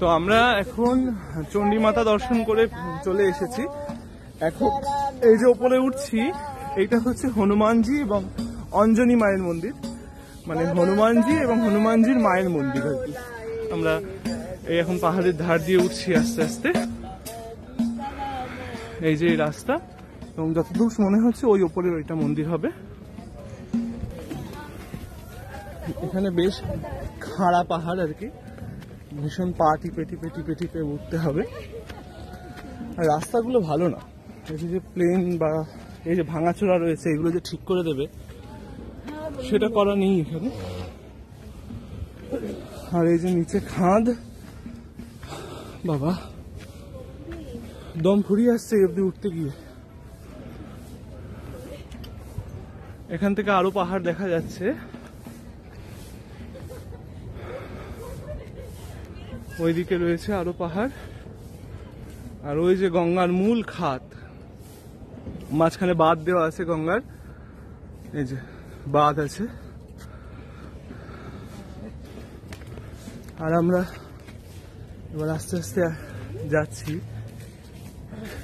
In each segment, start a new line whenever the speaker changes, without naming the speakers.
তো আমরা এখন চণ্ডী মাতা দর্শন করে চলে এসেছি। এখন এই যে ওপরে উঠছি, এইটা হচ্ছে হনুমানজি এবং অঞ্জনী মায়ের মন্দির, মানে হনুমানজি এবং হনুমানজির মায়ের মন্দির আর কি। আমরা এই এখন পাহাড়ের ধার দিয়ে উঠছি আস্তে আস্তে। এই যে রাস্তা, এবং যতদূর মনে হচ্ছে ওই ওপরে ওইটা মন্দির হবে। এখানে বেশ খাড়া পাহাড় আর কি, ভীষণ পা টিপে টিপে টিপে টিপে উঠতে হবে। আর রাস্তাগুলো ভালো না, এই যে প্লেন বা এই যে ভাঙাচোরা রয়েছে এগুলো যে ঠিক করে দেবে সেটা করা নেই এখানে। আর এই যে নিচে খাদ, বাবা দম ফুরিয়ে আসছে এই অব্দি উঠতে গিয়ে। এখান থেকে আরো পাহাড় দেখা যাচ্ছে, ওইদিকে রয়েছে আরো পাহাড়। আর ওই যে গঙ্গার মূল খাত, মাঝখানে বাঁধ দেওয়া আছে গঙ্গার, এই যে বাঁধ আছে। আর আমরা এবার আস্তে আস্তে যাচ্ছি।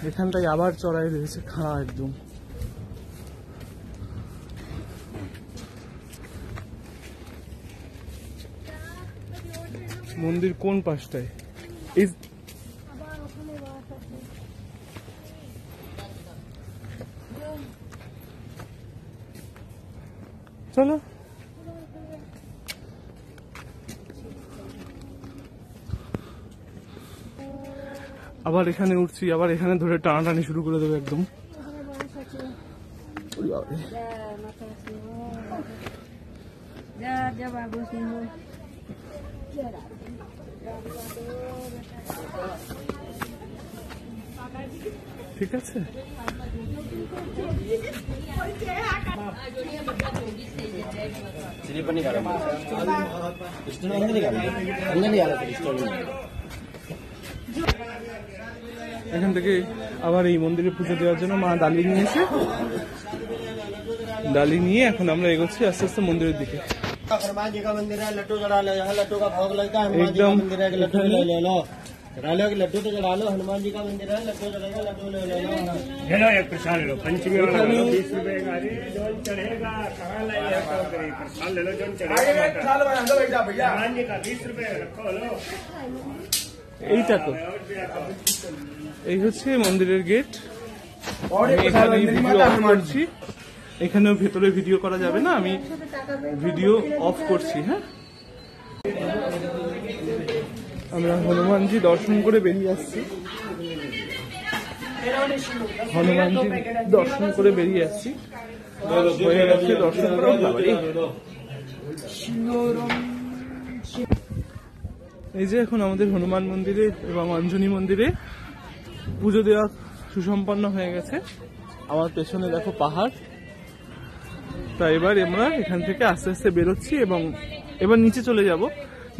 এখানটায় আবার চড়াই রয়েছে, খাড়া একদম। মন্দির কোন পাশটায়? চলো আবার এখানে উঠছি, আবার এখানে ধরে টানাটানি শুরু করে দেবে একদম। ঠিক আছে, এখান থেকে আবার এই মন্দিরে পুজো দেওয়ার জন্য মা ডালি নিয়েছে। ডালি নিয়ে এখন আমরা এগোচ্ছি আস্তে আস্তে মন্দিরের দিকে।
हनुमान जी का मंदिर है, लड्डू चढ़ा लो, यहाँ लड्डू का भोग लगता है। हनुमान जी का मंदिर है, लड्डू ले लो, चढ़ा लो, लड्डू तो चढ़ा लो। हनुमान जी का मंदिर है, लड्डू चढ़ेगा, लड्डू ले लो।
हेलो एक प्रसाद ले लो, पंचमी वाला 20 रुपए का जो चढ़ेगा, कहाँ ले लो प्रसाद ले लो, जो चढ़ेगा हनुमान जी का 20 रुपए रखो लो।
এইটা তো এই হচ্ছে মন্দিরের গেট। এখানে ভিডিও অফ করছি, এখানেও ভেতরে ভিডিও করা যাবে না, আমি ভিডিও অফ করছি। হ্যাঁ, আমরা হনুমানজি দর্শন করে বেরিয়ে আসছি। হনুমানজি দর্শন করে বেরিয়ে আসছি, হয়ে গেছে দর্শন করা। এই যে এখন আমাদের হনুমান মন্দিরে এবং অঞ্জনী মন্দিরে পুজো দেওয়া সুসম্পন্ন হয়ে গেছে। আমার পেছনে দেখো পাহাড়। তাই এবার আমরা এখান থেকে আস্তে আস্তে বেরোচ্ছি এবং এবার নিচে চলে যাব।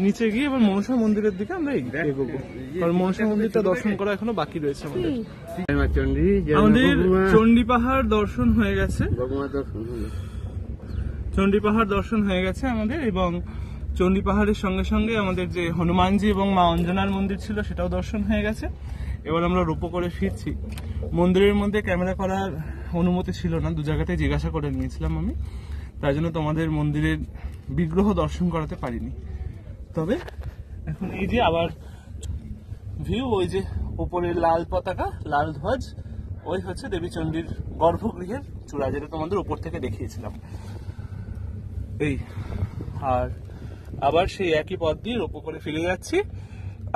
নিচে গিয়ে এবার মনসা মন্দিরের দিকে আমরা এগোবো, কারণ মনসা মন্দিরটা দর্শন করা এখনো বাকি রয়েছে আমাদের। আমাদের চণ্ডী পাহাড় দর্শন হয়ে গেছে, চণ্ডী পাহাড় দর্শন হয়ে গেছে আমাদের, এবং চণ্ডী পাহাড়ের সঙ্গে সঙ্গে আমাদের যে হনুমানজি এবং মা অঞ্জনার মন্দির ছিল সেটাও দর্শন হয়ে গেছে। এবার আমরা রোপো করে ফিরছি। মন্দিরের মধ্যে ক্যামেরা করার অনুমতি ছিল না, দু জায়গাতে জিজ্ঞাসা করে নিয়েছিলাম আমি, তাই জন্য তোমাদের মন্দিরের বিগ্রহ দর্শন করাতে পারিনি। তবে এখন এই যে আবার ভিউ, ওই যে উপরে লাল পতাকা, লাল ধ্বজ, ওই হচ্ছে দেবী চণ্ডীর গর্ভগৃহের চূড়া, যেটা তোমাদের উপর থেকে দেখিয়েছিলাম। এই আর আবার সেই একই পথ দিয়ে রোপো করে ফিরে যাচ্ছি,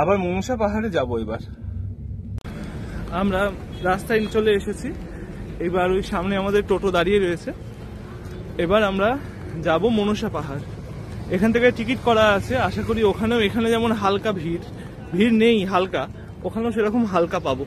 আবার মনসা পাহাড়ে যাব। এবার আমরা রাস্তায় চলে এসেছি, এবার ওই সামনে আমাদের টোটো দাঁড়িয়ে রয়েছে। এবার আমরা যাব মনসা পাহাড়। এখান থেকে টিকিট করা আছে, আশা করি ওখানেও, এখানে যেমন হালকা ভিড় নেই, হালকা, ওখানেও সেরকম হালকা পাবো।